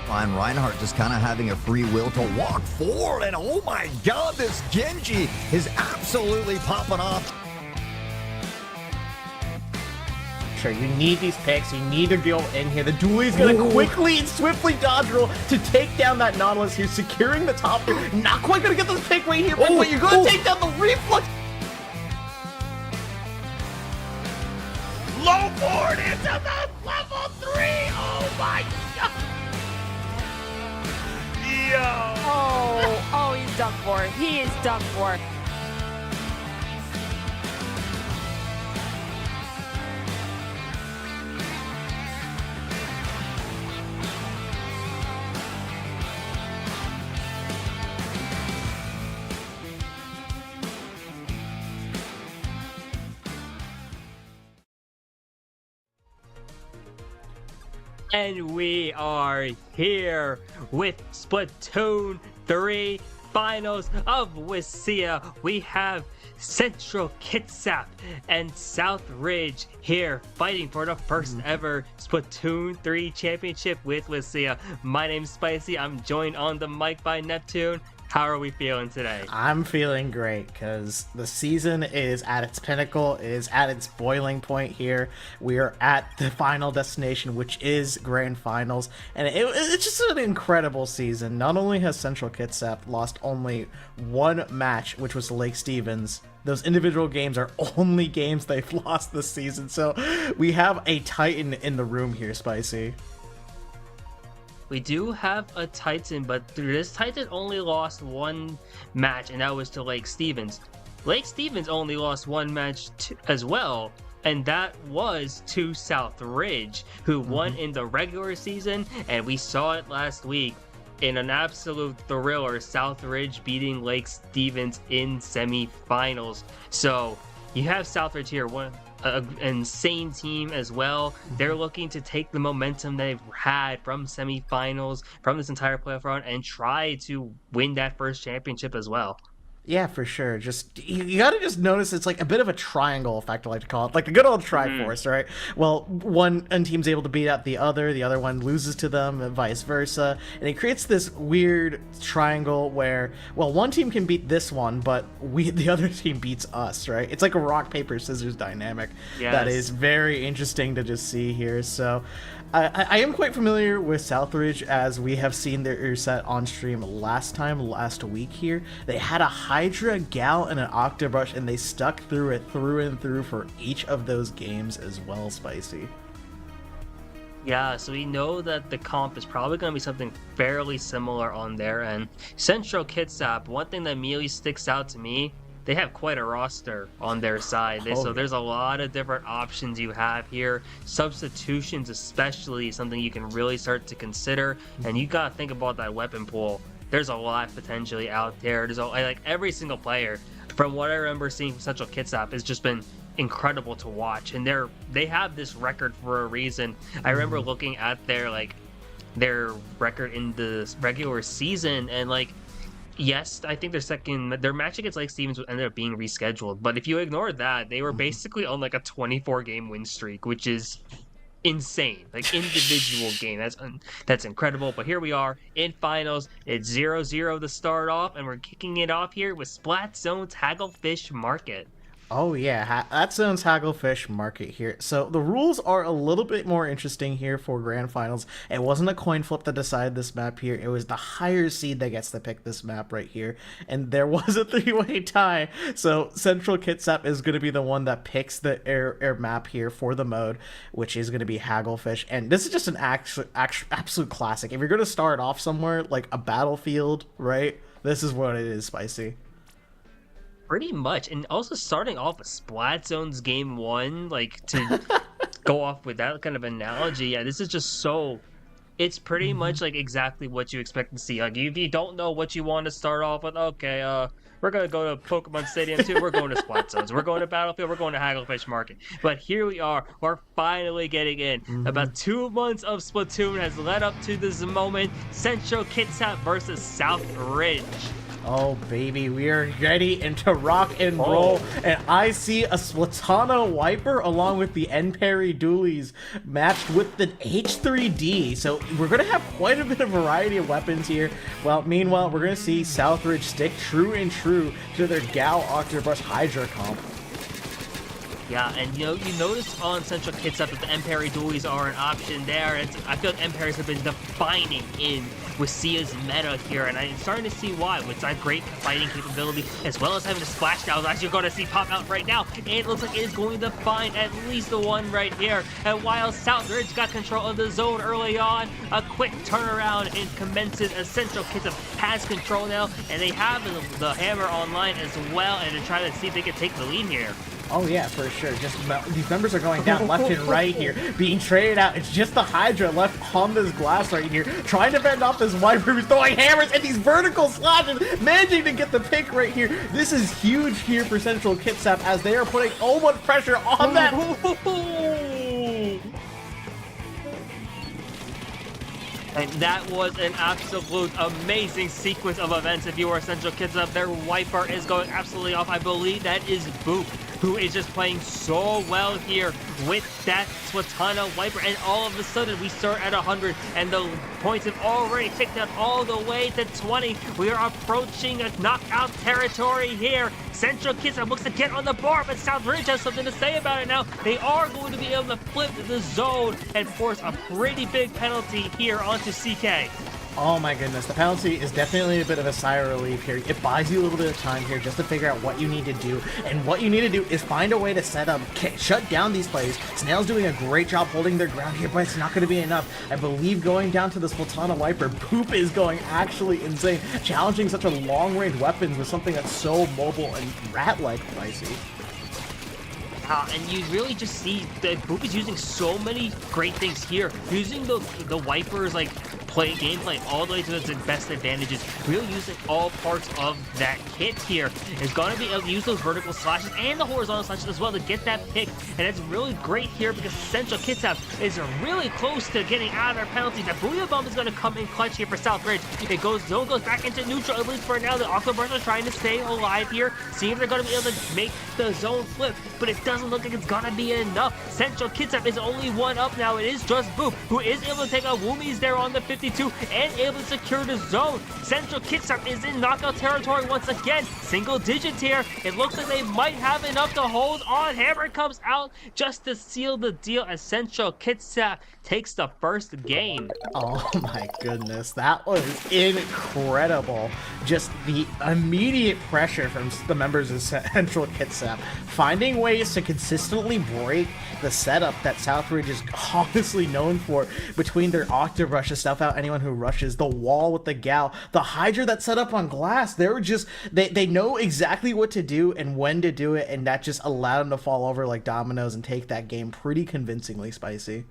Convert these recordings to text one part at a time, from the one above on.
line. Reinhardt just kind of having a free will to walk forward, and oh my god, this Genji is absolutely popping off. Sure, you need these picks, you need to go in here. The Dooley's gonna quickly and swiftly dodge roll to take down that Nautilus here, securing the top here. Not quite gonna get the pick right here, but you're gonna take down the reflux. Low board into the level 3! Oh my god! Yo! Oh, he's done for. He is done for. And we are here with Splatoon 3 Finals of WSSEA. We have Central Kitsap and South Ridge here fighting for the first ever Splatoon 3 championship with WSSEA. My name's Spicy. I'm joined on the mic by Neptune. How are we feeling today? I'm feeling great because the season is at its pinnacle, is at its boiling point here. We are at the final destination, which is Grand Finals, and it's just an incredible season. Not only has Central Kitsap lost only one match, which was Lake Stevens, those individual games are only games they've lost this season, so we have a titan in the room here, Spicy. We do have a Titan, but this Titan only lost one match, and that was to Lake Stevens. Lake Stevens only lost one match as well, and that was to South Ridge, who won in the regular season, and we saw it last week in an absolute thriller, South Ridge beating Lake Stevens in semifinals. So you have South Ridge here, an insane team as well. They're looking to take the momentum they've had from semifinals, from this entire playoff run, and try to win that first championship as well. Yeah, for sure. Just you got to just notice it's like a bit of a triangle effect, I like to call it, like a good old Triforce, right? Well, one team's able to beat out the other one loses to them, and vice versa, and it creates this weird triangle where, well, one team can beat this one, but the other team beats us, right? It's like a rock paper scissors dynamic. Yes. That is very interesting to just see here. So I am quite familiar with Southridge, as we have seen their set on stream last week here. They had a Hydra, Gal, and an Octobrush, and they stuck through it through and through for each of those games as well, Spicy. Yeah, so we know that the comp is probably going to be something fairly similar on their end. Central Kitsap, one thing that immediately sticks out to me, they have quite a roster on their side. So there's a lot of different options you have here. Substitutions especially something you can really start to consider. And you got to think about that weapon pool. There's a lot potentially out there. There's like every single player, from what I remember seeing from Central Kitsap, has just been incredible to watch. And they have this record for a reason. I remember looking at their their record in the regular season, and yes, I think their match against Lake Stevens ended up being rescheduled. But if you ignore that, they were basically on a 24-game win streak, which is insane. Individual game. That's incredible. But here we are in finals. It's 0-0 to start off, and we're kicking it off here with Splat Zone's Hagglefish Market. Oh yeah, that zone's Hagglefish Market here. So the rules are a little bit more interesting here for Grand Finals. It wasn't a coin flip that decided this map here. It was the higher seed that gets to pick this map right here. And there was a three-way tie. So Central Kitsap is going to be the one that picks the air map here for the mode, which is going to be Hagglefish. And this is just an absolute classic. If you're going to start off somewhere like a battlefield, right? This is what it is, Spicy. Pretty much. And also starting off with Splat Zone's game 1, to go off with that kind of analogy, yeah, this is just so... It's pretty much exactly what you expect to see. If you don't know what you want to start off with, okay, we're going to go to Pokemon Stadium 2, we're going to Splat Zones. We're going to Battlefield, we're going to Hagglefish Market. But here we are, we're finally getting in. About 2 months of Splatoon has led up to this moment. Central Kitsap versus South Ridge. Oh baby, we are ready into rock and roll, and I see a Splatana Wiper along with the N-Parry Dualies matched with the H3D. So we're gonna have quite a bit of variety of weapons here. Well, meanwhile, we're gonna see Southridge stick true and true to their Gal Octobrush Hydra comp. Yeah, and you notice on Central Kitsap that the N-Parry Dualies are an option there. And I feel like N-Parries have been defining in with Sia's meta here, and I'm starting to see why. With that great fighting capability, as well as having the splash downs, as you're going to see pop out right now, and it looks like it is going to find at least the one right here. And while Southridge got control of the zone early on, a quick turnaround and commences as Central Kitsap has control now, and they have the hammer online as well, and to try to see if they can take the lead here. Oh yeah, for sure. Just these members are going down left and right here, being traded out. It's just the Hydra left on this glass right here, trying to fend off this Wiper who's throwing hammers and these vertical slashes, managing to get the pick right here. This is huge here for Central Kitsap as they are putting all much pressure on that. And that was an absolute amazing sequence of events. If you are Central Kitsap, their Wiper is going absolutely off. I believe that is Boop, who is just playing so well here with that Splatana Wiper. And all of a sudden, we start at 100, and the points have already ticked up all the way to 20. We are approaching a knockout territory here. Central Kitsap looks to get on the board, but Southridge has something to say about it now. They are going to be able to flip the zone and force a pretty big penalty here onto CK. Oh my goodness, the penalty is definitely a bit of a sigh of relief here. It buys you a little bit of time here just to figure out what you need to do. And what you need to do is find a way to set up, shut down these plays. Snail's doing a great job holding their ground here, but it's not going to be enough. I believe going down to the Splatana Wiper, Poop is going actually insane. Challenging such a long-range weapons with something that's so mobile and rat-like pricey. And you really just see that Boop is using so many great things here. Using the Wipers, like, gameplay all the way to its best advantages. Really using all parts of that kit here. Is going to be able to use those vertical slashes and the horizontal slashes as well to get that pick. And it's really great here because Central Kitsap is really close to getting out of their penalties. That Booyah Bomb is going to come in clutch here for Southridge. Zone goes back into neutral, at least for now. The Octobrush are trying to stay alive here. Seeing if they're going to be able to make the zone flip, but it doesn't look like it's going to be enough. Central Kitsap is only one up now. It is just Boop, who is able to take out Woomies there on the 52 and able to secure the zone. Central Kitsap is in knockout territory once again. Single digits here. It looks like they might have enough to hold on. Hammer comes out just to seal the deal as Central Kitsap takes the first game. Oh my goodness, that was incredible. Just the immediate pressure from the members of Central Kitsap, finding ways to consistently break the setup that Southridge is obviously known for between their Octobrush to stuff out anyone who rushes, the wall with the Gal, the Hydra that's set up on glass. They were just, they know exactly what to do and when to do it, and that just allowed them to fall over like dominoes and take that game pretty convincingly, Spicy.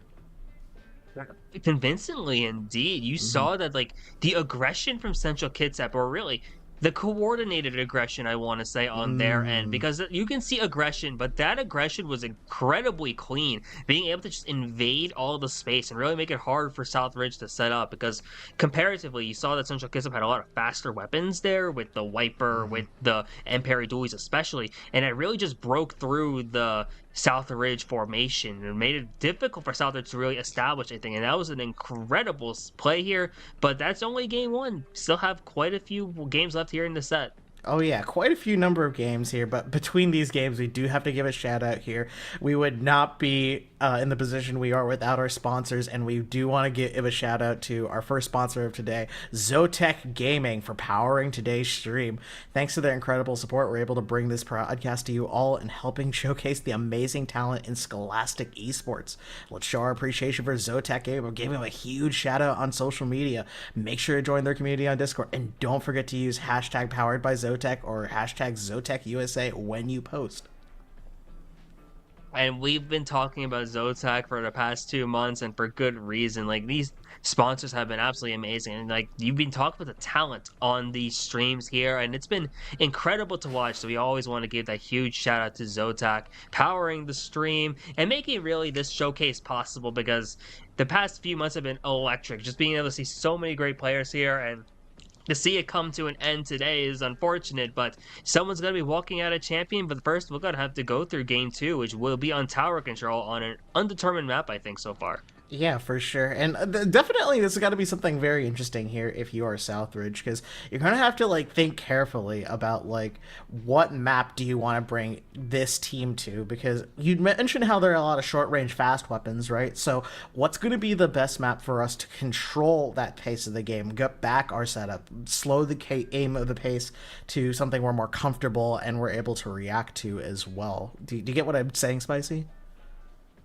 Convincingly indeed. You saw that, like, the aggression from Central Kitsap, or really the coordinated aggression, I want to say, on their end, because you can see aggression, but that aggression was incredibly clean, being able to just invade all the space and really make it hard for Southridge to set up, because comparatively, you saw that Central Kitsap had a lot of faster weapons there, with the Wiper, with the N-Parry Dualies especially, and it really just broke through the Southridge formation and made it difficult for Southridge to really establish anything, and that was an incredible play here. But that's only game one. Still have quite a few games left here in the set. Oh yeah, quite a few number of games here, but between these games, we do have to give a shout out here. We would not be in the position we are without our sponsors, and we do want to give a shout out to our first sponsor of today, Zotac Gaming, for powering today's stream. Thanks to their incredible support, we're able to bring this podcast to you all and helping showcase the amazing talent in Scholastic Esports. Let's show our appreciation for Zotac Gaming. Give them a huge shout out on social media. Make sure to join their community on Discord, and don't forget to use hashtag powered by Zotac or hashtag ZotacUSA when you post. And we've been talking about Zotac for the past 2 months, and for good reason. Like, these sponsors have been absolutely amazing, and like, you've been talking about the talent on these streams here, and it's been incredible to watch. So we always want to give that huge shout out to Zotac powering the stream and making really this showcase possible, because the past few months have been electric, just being able to see so many great players here and to see it come to an end today is unfortunate, but someone's going to be walking out a champion. But first, we're going to have to go through game 2, which will be on tower control on an undetermined map, I think, so far. Yeah, for sure. And definitely this has got to be something very interesting here if you are Southridge, because you're going to have to like think carefully about like what map do you want to bring this team to, because you mentioned how there are a lot of short range fast weapons, right? So what's going to be the best map for us to control that pace of the game, get back our setup, slow the aim of the pace to something we're more comfortable and we're able to react to as well. Do you get what I'm saying, Spicy?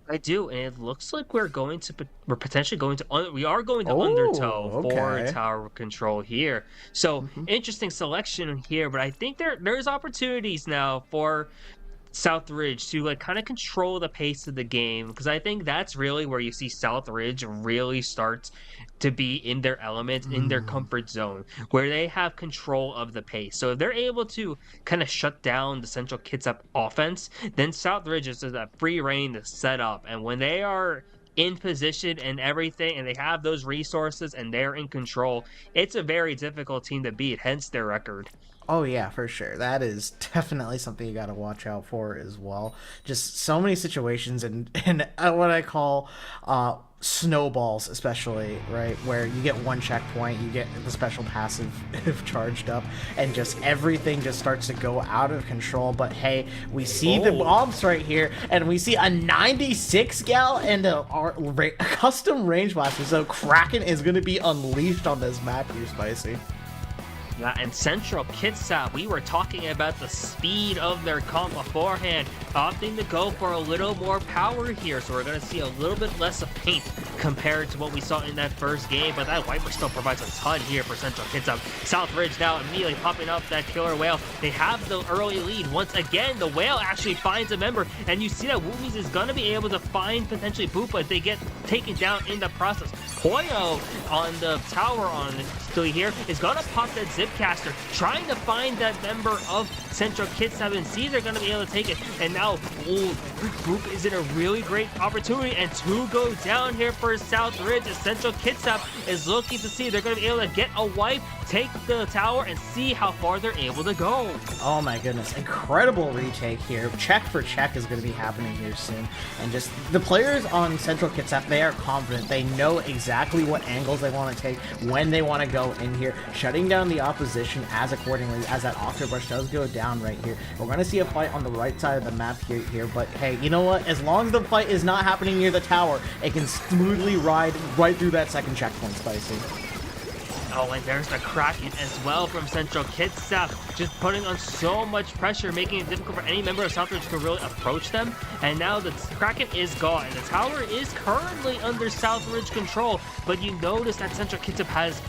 I do, and it looks like we're potentially going to we are going to undertow for tower control here. So interesting selection here, but I think there's opportunities now for Southridge to like kind of control the pace of the game, because I think that's really where you see Southridge really start to be in their element, in their comfort zone, where they have control of the pace. So if they're able to kind of shut down the Central Kitsap offense, then Southridge is that free reign to set up. And when they are in position and everything, and they have those resources and they're in control, it's a very difficult team to beat, hence their record. Oh yeah, for sure. That is definitely something you got to watch out for as well. Just so many situations and what I call snowballs, especially, right, where you get one checkpoint, you get the special passive charged up, and just everything just starts to go out of control. But hey, we see the bombs right here, and we see a 96 gal and a custom range blaster. So Kraken is going to be unleashed on this map here, Spicy. Yeah, and Central Kitsap, we were talking about the speed of their comp beforehand, opting to go for a little more power here, so we're going to see a little bit less of paint compared to what we saw in that first game, but that Viper still provides a ton here for Central Kitsap. Southridge now immediately popping up that killer whale. They have the early lead. Once again, the whale actually finds a member, and you see that Woomies is going to be able to find potentially Boopa if they get taken down in the process. Poyo on the tower on still here is going to pop that Zipcaster, trying to find that member of Central Kitsap, and sees they're going to be able to take it. And now Group is in a really great opportunity, and 2 go down here for Southridge as Central Kitsap is looking to see they're going to be able to get a wipe, take the tower, and see how far they're able to go. Oh my goodness, incredible retake here. Check for check is going to be happening here soon. And just the players on Central Kitsap, they are confident. They know exactly what angles they want to take, when they want to go in here, shutting down the opposition as accordingly as that Octobrush does go down right here. We're going to see a fight on the right side of the map here, but hey, you know what? As long as the fight is not happening near the tower, it can smoothly ride right through that second checkpoint, Spicy. Oh, and there's the Kraken as well from Central Kitsap, just putting on so much pressure, making it difficult for any member of Southridge to really approach them. And now the Kraken is gone. The tower is currently under Southridge control, but you notice that Central Kitsap has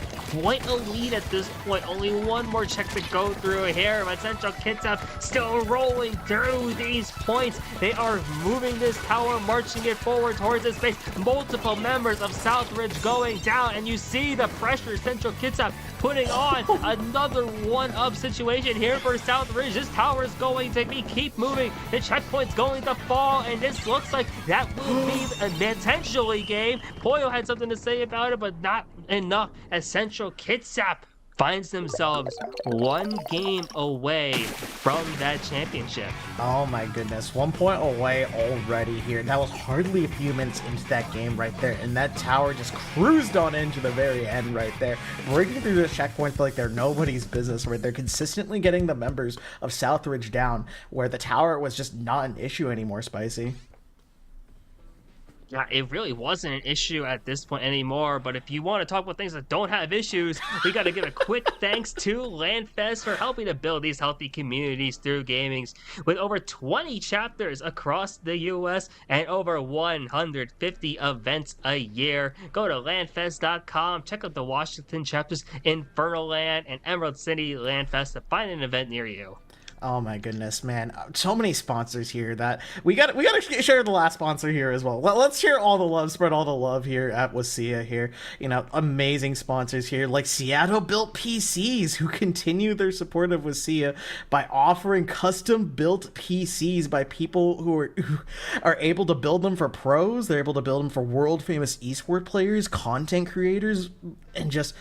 quite a lead at this point. Only one more check to go through here, but Central Kitsap still rolling through these points. They are moving this tower, marching it forward towards this base. Multiple members of Southridge going down, and you see the pressure Central Kitsap putting on. Another one-up situation here for Southridge. This tower is going to keep moving. The checkpoint's going to fall, and this looks like that will be a potentially game. Poyo had something to say about it, but not enough, as Central Kitsap finds themselves one game away from that championship. Oh my goodness, 1 point away already here. That was hardly a few minutes into that game right there, and that tower just cruised on into the very end right there, breaking through the checkpoints like they're nobody's business, where they're consistently getting the members of Southridge down, where the tower was just not an issue anymore, Spicy. Yeah, it really wasn't an issue at this point anymore, but if you want to talk about things that don't have issues, we got to give a quick thanks to LANFest for helping to build these healthy communities through gamings. With over 20 chapters across the US and over 150 events a year, go to LANFest.com, check out the Washington chapters, Infernal Land, and Emerald City LANFest to find an event near you. Oh my goodness, man. So many sponsors here that we got to share the last sponsor here as well. Let's share all the love, spread all the love here at WSSEA here. You know, amazing sponsors here like Seattle Built PCs, who continue their support of WSSEA by offering custom built PCs by people who are able to build them for pros. They're able to build them for world famous esports players, content creators, and just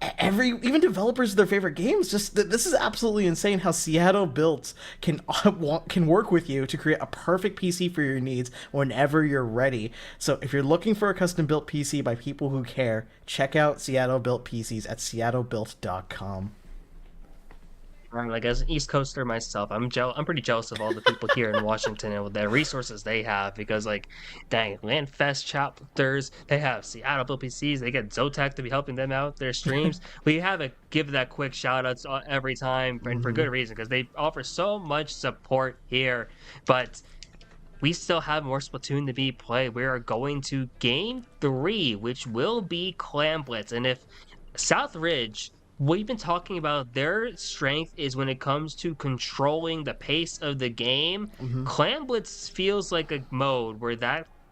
even developers of their favorite games. Just this is absolutely insane how Seattle Built can work with you to create a perfect PC for your needs whenever you're ready. So if you're looking for a custom built PC by people who care, check out Seattle Built PCs at seattlebuilt.com. Like, as an East Coaster myself, I'm pretty jealous of all the people here in Washington and with the resources they have, because, like, dang, LANFest chapters, they have Seattle built PCs, they get Zotac to be helping them out their streams. We have to give that quick shout outs every time, and for good reason, because they offer so much support here. But we still have more Splatoon to be played. We are going to Game 3, which will be Clam Blitz, and if South Ridge, we've been talking about their strength is when it comes to controlling the pace of the game. Clan Blitz feels like a mode where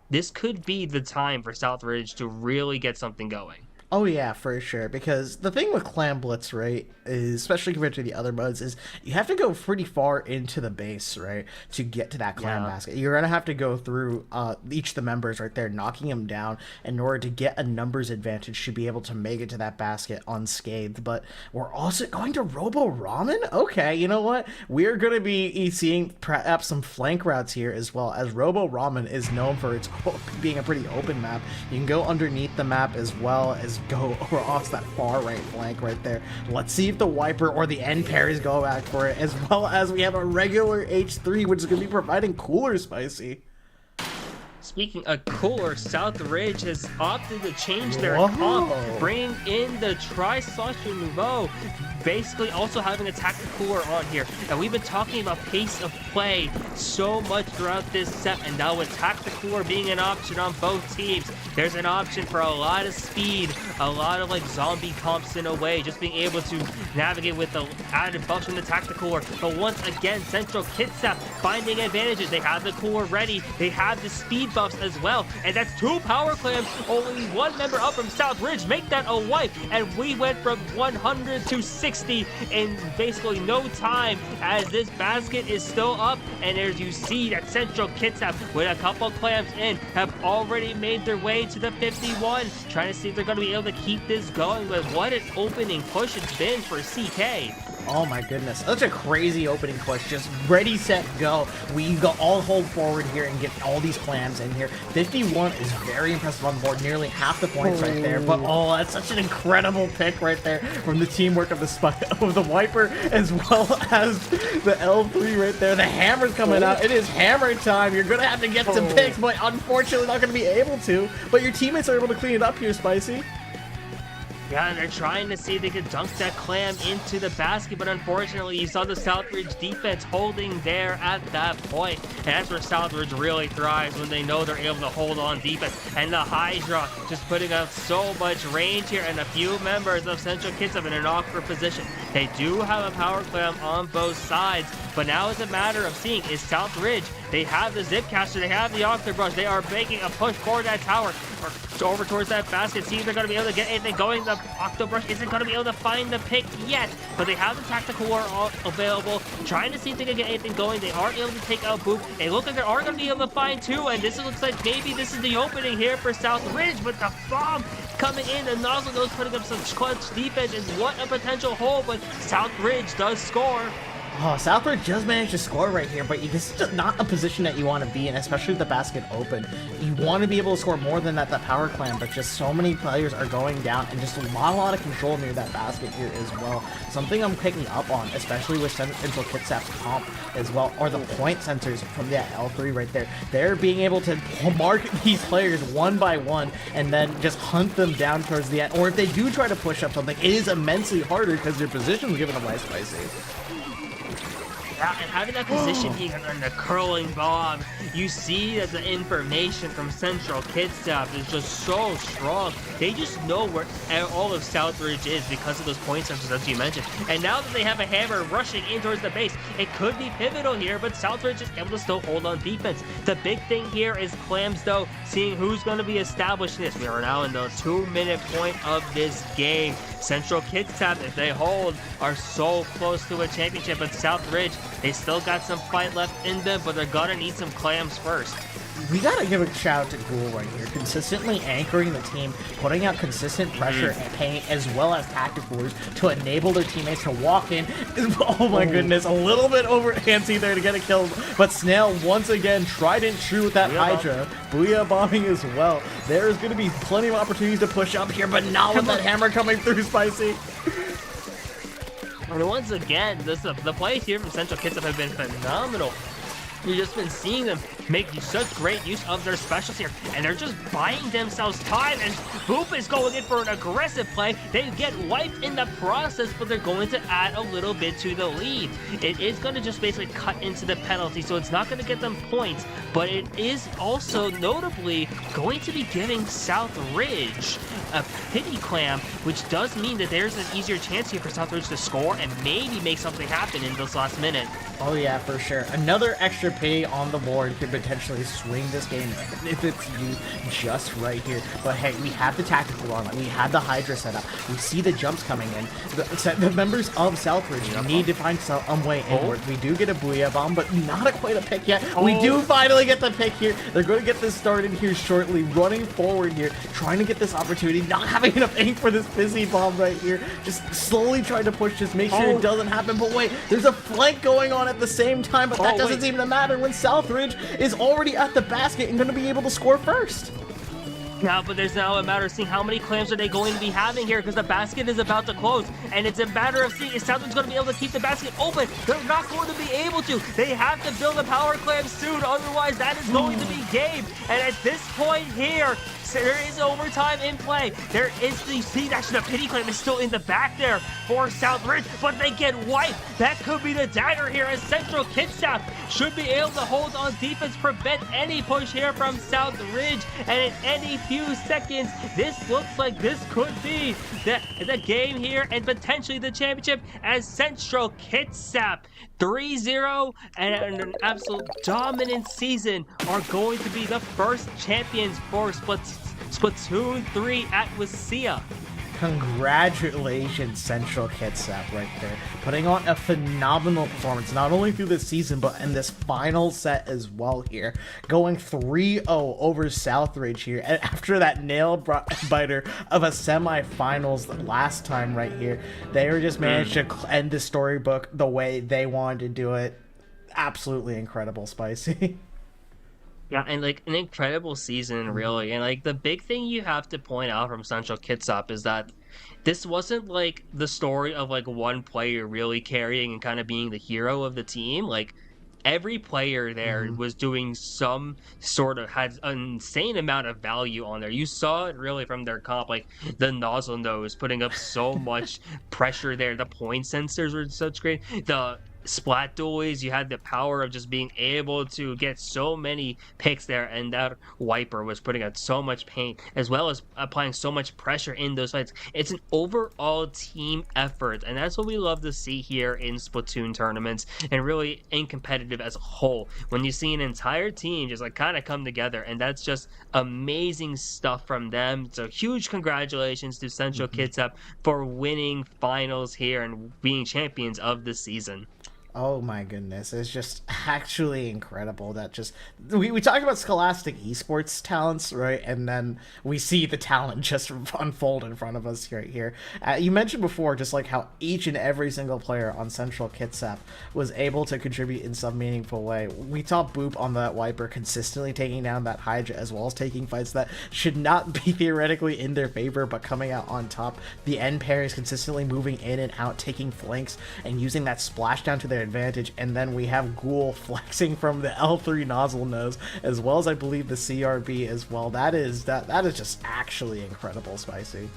this could be the time for South Ridge to really get something going. Oh yeah, for sure. Because the thing with Clam Blitz, right, is, especially compared to the other modes, is you have to go pretty far into the base, right, to get to that clam basket. You're gonna have to go through each of the members right there, knocking them down in order to get a numbers advantage to be able to make it to that basket unscathed. But we're also going to Robo Ramen. Okay, you know what? We're gonna be seeing perhaps some flank routes here as well, as Robo Ramen is known for its being a pretty open map. You can go underneath the map as well as go across that far right flank right there. Let's see if the Wiper or the end parries go back for it, as well as we have a regular H3, which is going to be providing cooler Spicy. Speaking of cooler, South Ridge has opted to change their comp, bringing in the Tri-Slasher Nouveau, basically also having a tactical cooler on here. And we've been talking about pace of play so much throughout this set, and now with tactical cooler being an option on both teams, there's an option for a lot of speed, a lot of like zombie comps in a way, just being able to navigate with the added buffs from the tactical cooler. But once again, Central Kitsap finding advantages. They have the cooler ready, they have the speed buffs as well, and that's 2 power clams, only 1 member up from South Ridge, make that a wipe, and we went from 100 to 60 in basically no time, as this basket is still up. And as you see that Central Kitsap, with a couple clams in, have already made their way to the 51, trying to see if they're going to be able to keep this going. But what an opening push it's been for CK. Oh my goodness, such a crazy opening push. Just ready, set, go. We go all hold forward here and get all these clams in here. 51 is very impressive on the board, nearly half the points right there. But oh, that's such an incredible pick right there from the teamwork of the Wiper, as well as the L3 right there. The hammer's coming out. It is hammer time. You're gonna have to get some picks, but unfortunately not gonna be able to. But your teammates are able to clean it up here, Spicy. Yeah, and they're trying to see if they could dunk that clam into the basket, but unfortunately, you saw the Southridge defense holding there at that point. And that's where Southridge really thrives, when they know they're able to hold on defense. And the Hydra just putting out so much range here, and a few members of Central Kitsap in an awkward position. They do have a power clam on both sides, but now it's a matter of seeing, is Southridge, they have the Zipcaster, they have the Octobrush, they are making a push for that tower, or over towards that basket, see if they're going to be able to get anything going. The Octobrush isn't going to be able to find the pick yet, but they have the Tactical War available, trying to see if they can get anything going. They are able to take out Boop. They look like they are going to be able to find 2, and this looks like maybe this is the opening here for South Ridge, but the bomb coming in, the Nozzle Nose putting up some clutch defense, and what a potential hole, but South Ridge does score. Oh, Southridge just managed to score right here, but this is just not a position that you want to be in, especially with the basket open. You want to be able to score more than that power clam, but just so many players are going down, and just a lot of control near that basket here as well. Something I'm picking up on, especially with Central Kitsap's comp as well, are the point sensors from that L3 right there. They're being able to mark these players one by one, and then just hunt them down towards the end. Or if they do try to push up something, it is immensely harder because their position is given away, Spicy. Yeah, and having that position being on the curling bomb, you see that the information from Central Kitsap is just so strong. They just know where all of Southridge is because of those point sensors that you mentioned. And now that they have a hammer rushing in towards the base, it could be pivotal here, but Southridge is able to still hold on defense. The big thing here is Clams, though, seeing who's going to be establishing this. We are now in the 2-minute point of this game. Central Kitsap, if they hold, are so close to a championship, but Southridge, they still got some fight left in them, but they're gonna need some clams first. we gotta give a shout out to Ghoul right here, consistently anchoring the team, putting out consistent pressure and pain, as well as tactical moves to enable their teammates to walk in. Oh my goodness, a little bit over antsy there to get a kill, but Snail once again tried and true with that Hydra. Booyah bombing as well. There is going to be plenty of opportunities to push up here, but not with that hammer coming through, Spicy. And once again, the plays here from Central Kitsap have been phenomenal. You've just been seeing them make such great use of their specials here, and they're just buying themselves time, and Boop is going in for an aggressive play. They get wiped in the process, but they're going to add a little bit to the lead. It is going to just basically cut into the penalty, so it's not going to get them points, but it is also notably going to be giving South Ridge a pity clam, which does mean that there's an easier chance here for South Ridge to score and maybe make something happen in this last minute. Oh yeah, for sure. Another extra pity on the board could potentially swing this game if it's used just right here. But hey, we have the tactical on, we have the Hydra set up, we see the jumps coming in. The members of Southridge need to find some way inward. We do get a Booyah Bomb, but not quite a pick yet. We do finally get the pick here. They're going to get this started here shortly, running forward here, trying to get this opportunity, not having enough ink for this Fizzy Bomb right here. Just slowly trying to push this, make sure it doesn't happen. But wait, there's a flank going on at the same time, but that doesn't seem to matter when Southridge is already at the basket and going to be able to score first. Now, but there's now a matter of seeing how many clams are they going to be having here, because the basket is about to close, and it's a matter of seeing if Southridge going to be able to keep the basket open. They're not going to be able to. They have to build a power clam soon, otherwise that is going to be game. And at this point here, there is overtime in play. There is the speed action. The pity clam is still in the back there for Southridge, but they get wiped. That could be the dagger here, as Central Kitsap should be able to hold on defense, prevent any push here from Southridge, and in any few seconds, this looks like this could be the game here and potentially the championship, as Central Kitsap 3-0 and an absolute dominant season are going to be the first champions for Splatoon 3 at WSSEA. Congratulations, Central Kitsap right there. Putting on a phenomenal performance, not only through this season, but in this final set as well here. Going 3-0 over Southridge here. And after that nail-biter of a semifinals last time right here, they were just managed to end the storybook the way they wanted to do it. Absolutely incredible, Spicy. Yeah, and like an incredible season, really. And like the big thing you have to point out from Central Kitsap is that this wasn't like the story of like one player really carrying and kind of being the hero of the team. Like every player there was doing some sort of, had an insane amount of value on there. You saw it really from their comp, like the nozzle nose putting up so much pressure there. The point sensors were such great. The splat dualies, you had the power of just being able to get so many picks there, and that wiper was putting out so much pain as well as applying so much pressure in those fights. It's an overall team effort, and that's what we love to see here in Splatoon tournaments, and really in competitive as a whole, when you see an entire team just like kind of come together, and that's just amazing stuff from them. So huge congratulations to Central Kitsap for winning finals here and being champions of the season. Oh my goodness, it's just actually incredible that just we talked about Scholastic Esports talents, right? And then we see the talent just unfold in front of us right here. You mentioned before just like how each and every single player on Central Kitsap was able to contribute in some meaningful way. We saw Boop on that wiper consistently taking down that Hydra, as well as taking fights that should not be theoretically in their favor but coming out on top. The end pair is consistently moving in and out, taking flanks and using that splashdown to their advantage. And then we have Ghoul flexing from the L3 nozzle nose, as well as I believe the CRB as well. That is just actually incredible, Spicy.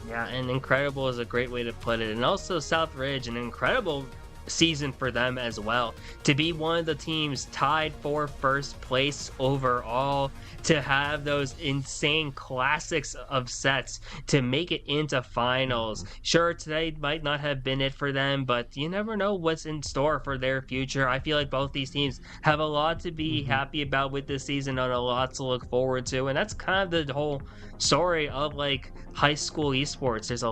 Yeah, and incredible is a great way to put it. And also Southridge, an incredible season for them as well, to be one of the teams tied for first place overall, to have those insane classics of sets, to make it into finals. Sure, today might not have been it for them, but you never know what's in store for their future. I feel like both these teams have a lot to be happy about with this season and a lot to look forward to, and that's kind of the whole story of like high school esports. There's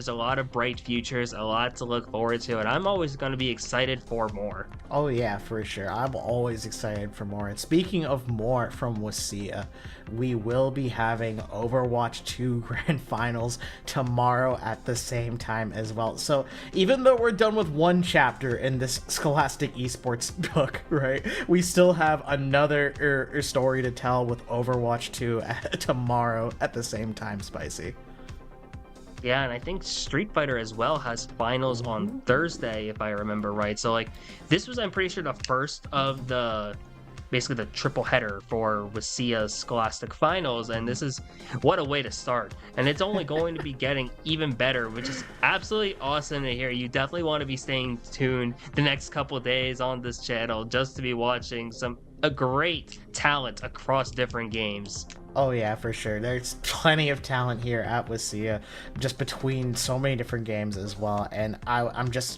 a lot of bright futures, a lot to look forward to, and I'm always going going to be excited for more. Oh yeah, for sure. I'm always excited for more. And speaking of more from WSSEA, we will be having Overwatch 2 Grand Finals tomorrow at the same time as well. So even though we're done with one chapter in this Scholastic Esports book, right, we still have another story to tell with Overwatch 2 tomorrow at the same time, Spicy. Yeah, and I think Street Fighter as well has finals on Thursday, if I remember right. So, like, this was, I'm pretty sure, the first of basically the triple header for WSSEA's Scholastic Finals, and this is, what a way to start. And it's only going to be getting even better, which is absolutely awesome to hear. You definitely want to be staying tuned the next couple days on this channel just to be watching a great talent across different games. Oh yeah, for sure. There's plenty of talent here at WSSEA, just between so many different games as well. And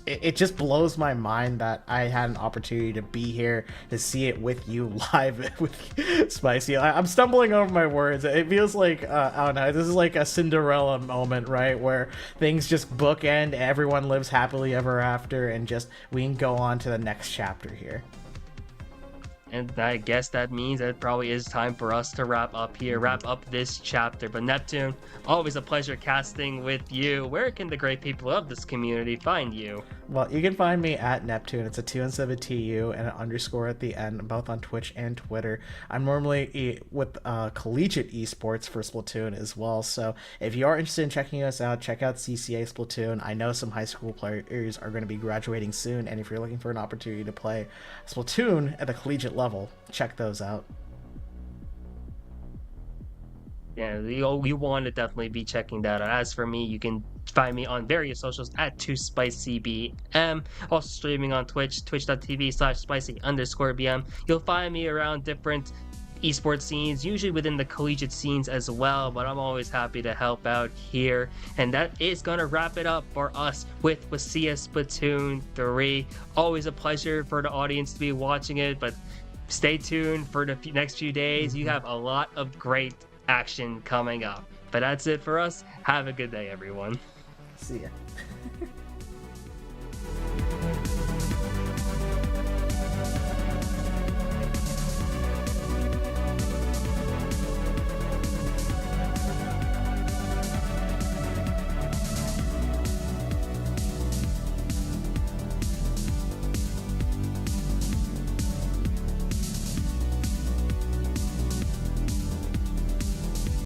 it just blows my mind that I had an opportunity to be here to see it with you live with Spicy. I'm stumbling over my words. It feels like, I don't know, this is like a Cinderella moment, right? Where things just bookend, everyone lives happily ever after, and just we can go on to the next chapter here. And I guess that means that it probably is time for us to wrap up this chapter. But Neptune, always a pleasure casting with you. Where can the great people of this community find you? Well, you can find me at Neptune. It's a 2 and 7 TU and an underscore at the end, both on Twitch and Twitter. I'm normally with collegiate esports for Splatoon as well. So if you are interested in checking us out, check out CCA Splatoon. I know some high school players are going to be graduating soon, and if you're looking for an opportunity to play Splatoon at the collegiate level, check those out. Yeah, you want to definitely be checking that out. As for me, you can find me on various socials at 2SpicyBM. Also streaming on Twitch, twitch.tv/spicy_BM. You'll find me around different esports scenes, usually within the collegiate scenes as well, but I'm always happy to help out here. And that is going to wrap it up for us with WSSEA Splatoon 3. Always a pleasure for the audience to be watching it, but stay tuned for the next few days. You have a lot of great action coming up. But that's it for us. Have a good day, everyone. See ya.